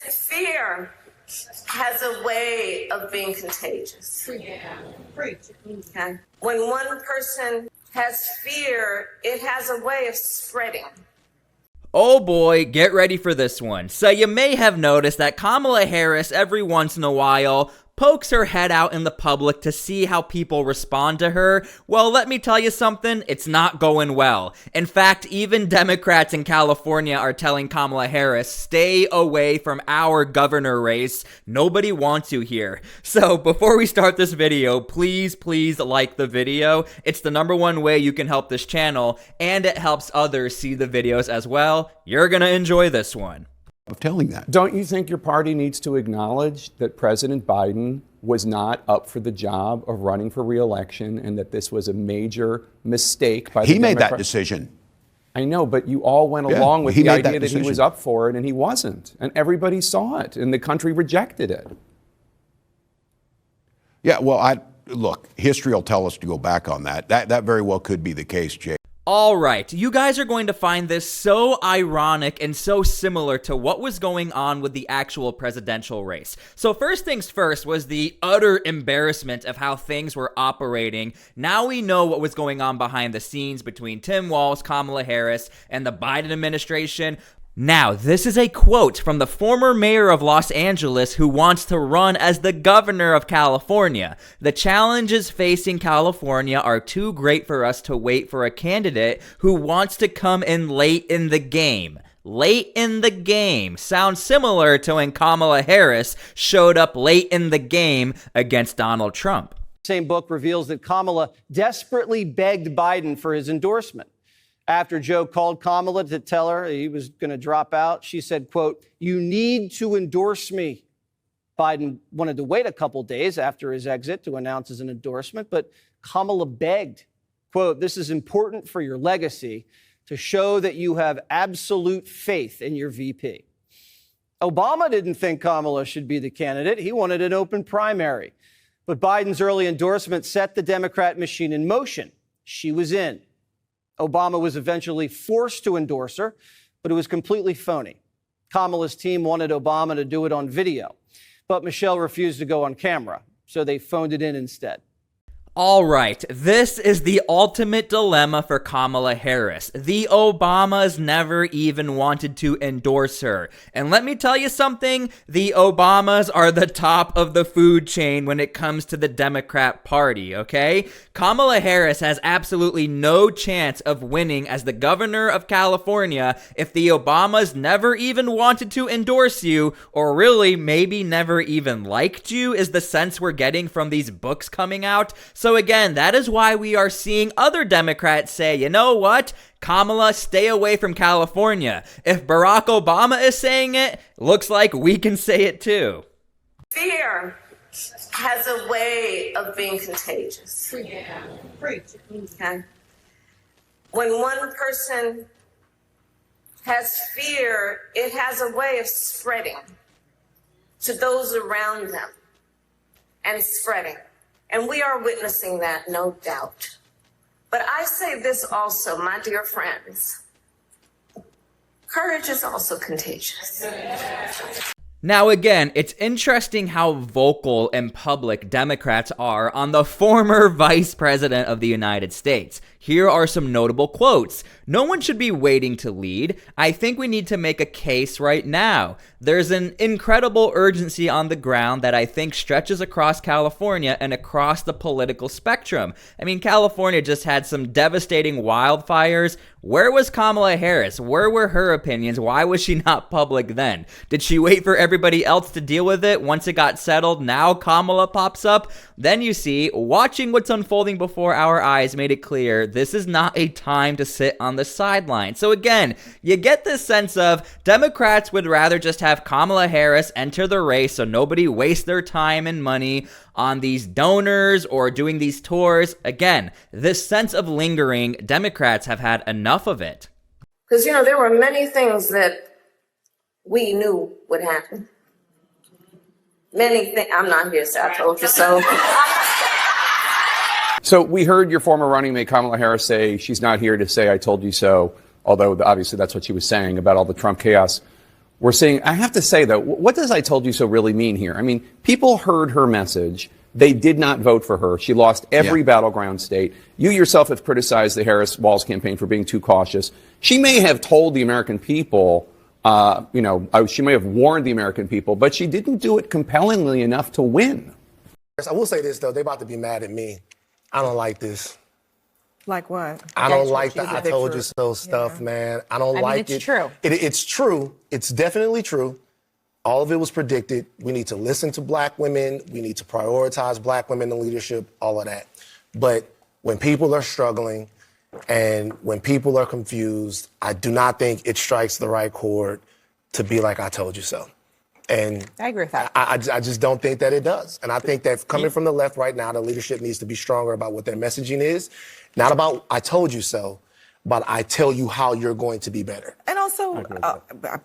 Fear has a way of being contagious. Yeah. Okay? When one person has fear, it has a way of spreading. Oh boy, get ready for this one. So you may have noticed that Kamala Harris every once in a while pokes her head out in the public to see how people respond to her. Well, let me tell you something, it's not going well. In fact, even Democrats in California are telling Kamala Harris, stay away from our governor race. Nobody wants you here. So before we start this video, please like the video. It's the #1 way you can help this channel, and it helps others see the videos as well. You're gonna enjoy this one. Of telling that. Don't you think your party needs to acknowledge that President Biden was not up for the job of running for re-election and that this was a major mistake by the He made Democrat- that decision. I know, but you all went along with he the made that idea that he was decision. up for it and he wasn't. And everybody saw it and the country rejected it. Yeah, well, look, history will tell us to go back on that. That very well could be the case, Jay. Alright, you guys are going to find this so ironic and so similar to what was going on with the actual presidential race. So first things first was the utter embarrassment of how things were operating. Now we know what was going on behind the scenes between Tim Walz, Kamala Harris, and the Biden administration. Now, this is a quote from the former mayor of Los Angeles who wants to run as the governor of California. The challenges facing California are too great for us to wait for a candidate who wants to come in late in the game. Late in the game sounds similar to when Kamala Harris showed up late in the game against Donald Trump. Same book reveals that Kamala desperately begged Biden for his endorsement. After Joe called Kamala to tell her he was going to drop out, she said, quote, "You need to endorse me." Biden wanted to wait a couple days after his exit to announce his endorsement, but Kamala begged, quote, "This is important for your legacy to show that you have absolute faith in your VP." Obama didn't think Kamala should be the candidate. He wanted an open primary. But Biden's early endorsement set the Democrat machine in motion. She was in. Obama was eventually forced to endorse her, but it was completely phony. Kamala's team wanted Obama to do it on video, but Michelle refused to go on camera, so they phoned it in instead. Alright, this is the ultimate dilemma for Kamala Harris. The Obamas never even wanted to endorse her. And let me tell you something, the Obamas are the top of the food chain when it comes to the Democrat Party, okay? Kamala Harris has absolutely no chance of winning as the governor of California if the Obamas never even wanted to endorse you, or really maybe never even liked you, is the sense we're getting from these books coming out. So again, that is why we are seeing other Democrats say, you know what? Kamala, stay away from California. If Barack Obama is saying it, looks like we can say it too. Fear has a way of being contagious. Yeah. Okay? When one person has fear, it has a way of spreading to those around them and spreading. And we are witnessing that, no doubt. But I say this also, my dear friends, courage is also contagious. Now again, it's interesting how vocal and public Democrats are on the former Vice President of the United States. Here are some notable quotes. "No one should be waiting to lead. I think we need to make a case right now. There's an incredible urgency on the ground that I think stretches across California and across the political spectrum." I mean, California just had some devastating wildfires. Where was Kamala Harris? Where were her opinions? Why was she not public then? Did she wait for everybody else to deal with it? Once it got settled, now Kamala pops up? Then you see, watching what's unfolding before our eyes made it clear this is not a time to sit on the sideline. So again, you get this sense of Democrats would rather just have Kamala Harris enter the race so nobody wastes their time and money on these donors or doing these tours. Again, this sense of lingering, Democrats have had enough of it. Because, you know, there were many things that we knew would happen. Many things. I'm not here, so I told you so. So we heard your former running mate Kamala Harris say she's not here to say I told you so, although obviously that's what she was saying about all the Trump chaos. were saying, I have to say though, what does "I told you so" really mean here? I mean, people heard her message. They did not vote for her. She lost every battleground state. You yourself have criticized the Harris-Walz campaign for being too cautious. She may have told the American people, she may have warned the American people, but she didn't do it compellingly enough to win. I will say this, though. They about to be mad at me. I don't like this. Like what? I don't like the "I told you so" stuff, man. I don't like it. It's true. It's true. It's definitely true. All of it was predicted. We need to listen to black women. We need to prioritize black women in leadership, all of that. But when people are struggling and when people are confused, I do not think it strikes the right chord to be like, "I told you so." And I agree with that. I just don't think that it does. And I think that coming from the left right now, the leadership needs to be stronger about what their messaging is. Not about "I told you so," but "I tell you how you're going to be better." And also,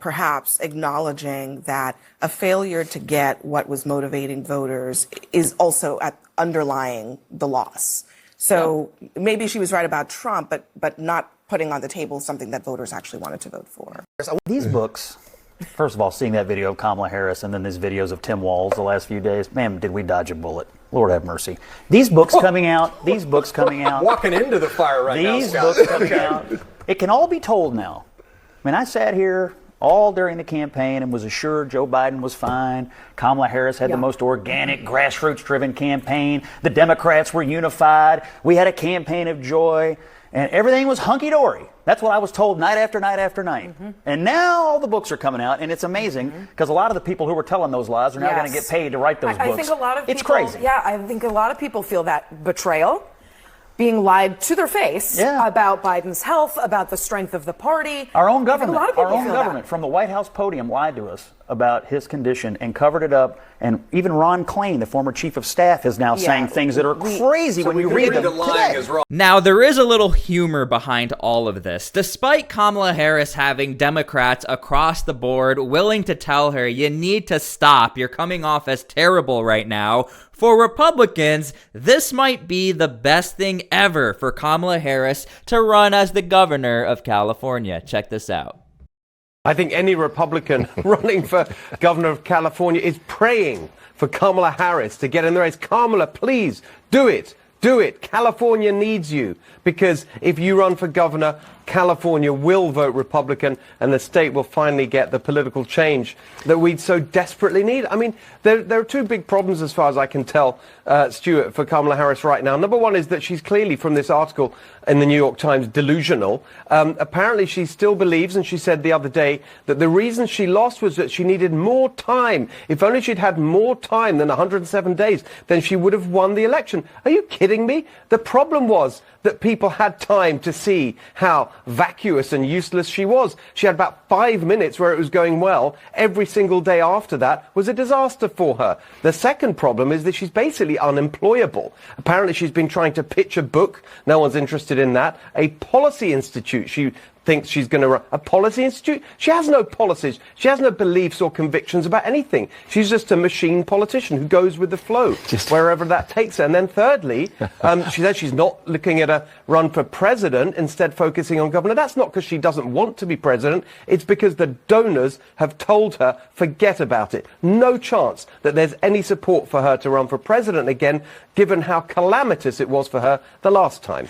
perhaps acknowledging that a failure to get what was motivating voters is also underlying the loss. So maybe she was right about Trump, but not putting on the table something that voters actually wanted to vote for. These books, first of all, seeing that video of Kamala Harris and then these videos of Tim Walz the last few days, man, did we dodge a bullet. Lord have mercy. These books coming out. Walking into the fire right now, These books coming out. It can all be told now. I mean, I sat here all during the campaign and was assured Joe Biden was fine. Kamala Harris had the most organic, grassroots-driven campaign. The Democrats were unified. We had a campaign of joy. And everything was hunky-dory. That's what I was told night after night after night. And now all the books are coming out, and it's amazing because a lot of the people who were telling those lies are now going to get paid to write those books. I think a lot of people, it's crazy. Yeah, I think a lot of people feel that betrayal, being lied to their face about Biden's health, about the strength of the party. Our own government, that. from the White House podium lied to us about his condition and covered it up. And even Ron Klain, the former chief of staff, is now saying things that are crazy when you read them today. Now, there is a little humor behind all of this. Despite Kamala Harris having Democrats across the board willing to tell her, you need to stop, you're coming off as terrible right now, for Republicans, this might be the best thing ever for Kamala Harris to run as the governor of California. Check this out. I think any Republican running for governor of California is praying for Kamala Harris to get in the race. Kamala, please do it. Do it. California needs you. Because if you run for governor, California will vote Republican and the state will finally get the political change that we so desperately need. I mean, there are two big problems as far as I can tell, Stuart, for Kamala Harris right now. Number one is that she's clearly, from this article in the New York Times, delusional. Apparently she still believes, and she said the other day, that the reason she lost was that she needed more time. If only she'd had more time than 107 days, then she would have won the election. Are you kidding me? The problem was that people had time to see how vacuous and useless she was. She had about 5 minutes where it was going well. Every single day after that was a disaster for her. The second problem is that she's basically unemployable. Apparently she's been trying to pitch a book. No one's interested in that. A policy institute. She thinks she's going to run a policy institute. She has no policies. She has no beliefs or convictions about anything. She's just a machine politician who goes with the flow, wherever that takes her. And then thirdly, she says she's not looking at a run for president, instead focusing on governor. That's not because she doesn't want to be president. It's because the donors have told her, forget about it. No chance that there's any support for her to run for president again, given how calamitous it was for her the last time.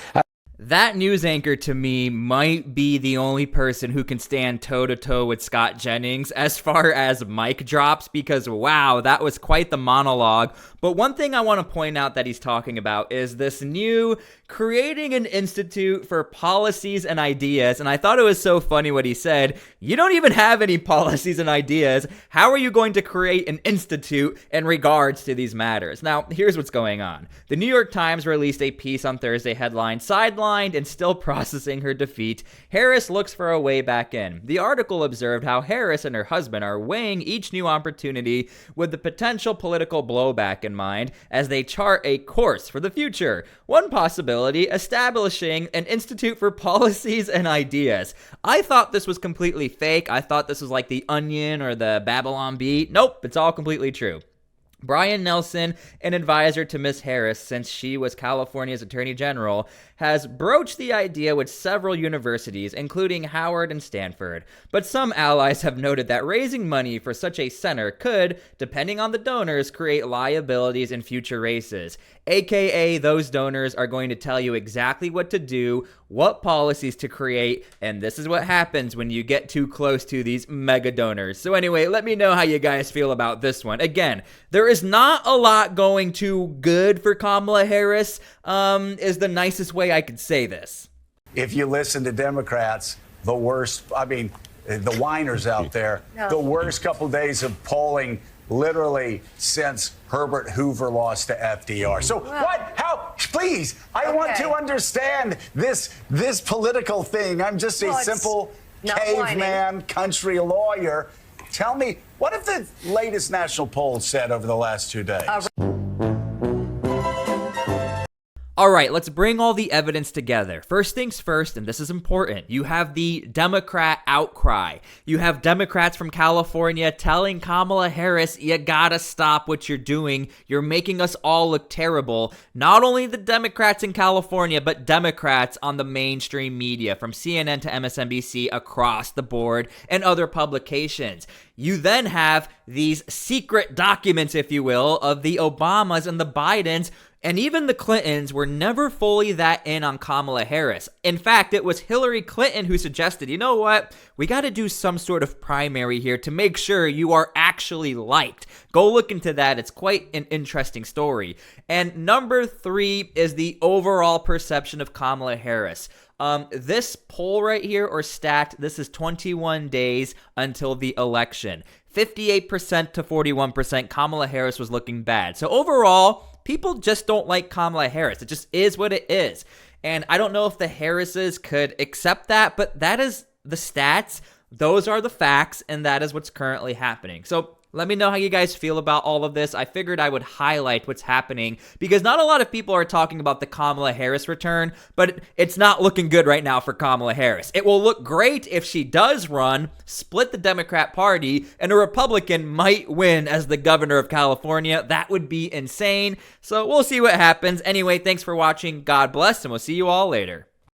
That news anchor to me might be the only person who can stand toe-to-toe with Scott Jennings as far as mic drops, because wow, that was quite the monologue. But one thing I want to point out that he's talking about is this new creating an institute for policies and ideas. And I thought it was so funny what he said. You don't even have any policies and ideas. How are you going to create an institute in regards to these matters? Now, here's what's going on. The New York Times released a piece on Thursday headlined, "Sidelined and Still Processing Her Defeat. Harris Looks for a Way Back In." The article observed how Harris and her husband are weighing each new opportunity with the potential political blowback in mind as they chart a course for the future. One possibility, establishing an institute for policies and ideas. I thought this was completely fake. I thought this was like The Onion or the Babylon Bee. Nope, it's all completely true. Brian Nelson, an advisor to Ms. Harris since she was California's Attorney General, has broached the idea with several universities, including Howard and Stanford. But some allies have noted that raising money for such a center could, depending on the donors, create liabilities in future races. AKA, those donors are going to tell you exactly what to do, what policies to create, and this is what happens when you get too close to these mega donors. So anyway, let me know how you guys feel about this one. Again, there is not a lot going too good for Kamala Harris, is the nicest way I could say this. If you listen to Democrats, the worst, I mean, the whiners out there, the worst couple days of polling literally since Herbert Hoover lost to FDR. So what? How? Please, I want to understand this political thing. I'm just a simple caveman country lawyer. Tell me, what have the latest national polls said over the last 2 days? All right, let's bring all the evidence together. First things first, and this is important, you have the Democrat outcry. You have Democrats from California telling Kamala Harris, you gotta stop what you're doing. You're making us all look terrible. Not only the Democrats in California, but Democrats on the mainstream media, from CNN to MSNBC, across the board, and other publications. You then have these secret documents, if you will, of the Obamas and the Bidens, and even the Clintons were never fully that in on Kamala Harris. In fact, it was Hillary Clinton who suggested, you know what, we got to do some sort of primary here to make sure you are actually liked. Go look into that. It's quite an interesting story. And number 3 is the overall perception of Kamala Harris. This poll right here, or stat, this is 21 days until the election. 58% to 41%, Kamala Harris was looking bad. So overall, people just don't like Kamala Harris. It just is what it is. And I don't know if the Harrises could accept that, but that is the stats. Those are the facts, and that is what's currently happening. So let me know how you guys feel about all of this. I figured I would highlight what's happening because not a lot of people are talking about the Kamala Harris return, but it's not looking good right now for Kamala Harris. It will look great if she does run, split the Democrat Party, and a Republican might win as the governor of California. That would be insane. So we'll see what happens. Anyway, thanks for watching. God bless, and we'll see you all later.